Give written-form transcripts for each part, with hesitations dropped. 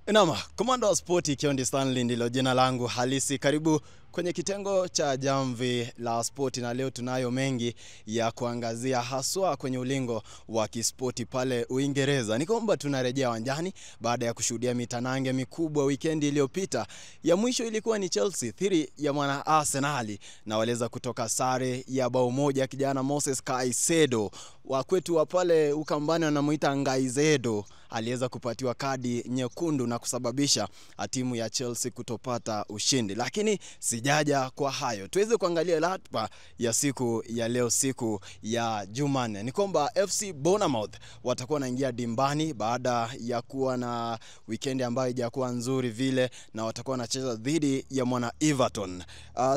Naam, Komando wa Spoti Kiondi Stanley ndilo jina langu halisi. Karibu kwenye kitengo cha jamvi la spoti, na leo tunayo mengi ya kuangazia haswa kwenye ulingo wa kispoti pale Uingereza. Ni kwamba tunarejea wanjani baada ya kushuhudia mitanange mikubwa weekend iliyopita. Ya mwisho ilikuwa ni Chelsea dhidi ya mwana Arsenal, na waliweza kutoka sare ya bao moja. Kijana Moses Caicedo wa kwetu wa pale Ukambani wanamuita Ngaizedo aliweza kupatiwa kadi nyekundu na kusababisha timu ya Chelsea kutopata ushindi. Lakini sijaja kwa hayo, tuweze kuangalia ratiba ya siku ya leo, siku ya Jumanne. Ni kwamba FC Bournemouth watakuwa wanaingia dimbani baada ya kuwa na weekend ambayo haijakuwa nzuri vile, na watakuwa wanacheza dhidi ya mwana Everton.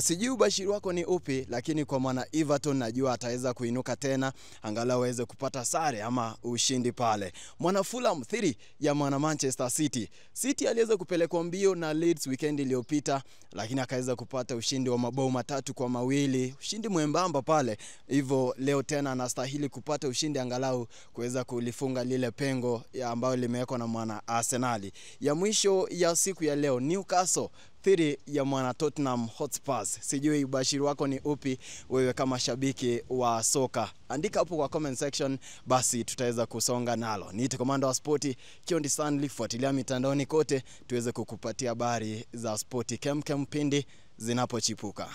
Sijui ubashiri wako ni upi, lakini kwa mwana Everton najua ataweza kuinuka tena angalau aweze kupata sare ama ushindi pale. Mwana Fulham dhidi ya mwana Manchester City. City aliweza kupelekwa mbio na Leeds weekend iliyopita, lakini akaweza kupata ushindi wa mabao 3-2, ushindi mwembamba pale. Hivyo leo tena anastahili kupata ushindi angalau kuweza kulifunga lile pengo ambayo limewekwa na mwana Arsenal. Ya mwisho ya siku ya leo, Newcastle dhidi ya mwana Tottenham Hotspur. Sijui ubashiri wako ni upi wewe kama shabiki wa soka? Andika hapo kwa comment section, basi tutaweza kusonga nalo. Niite Komando wa Spoti Kiondi Stanley. Fuatilia mitandaoni kote tuweze kukupatia habari za spoti kemkem pindi zinapochipuka.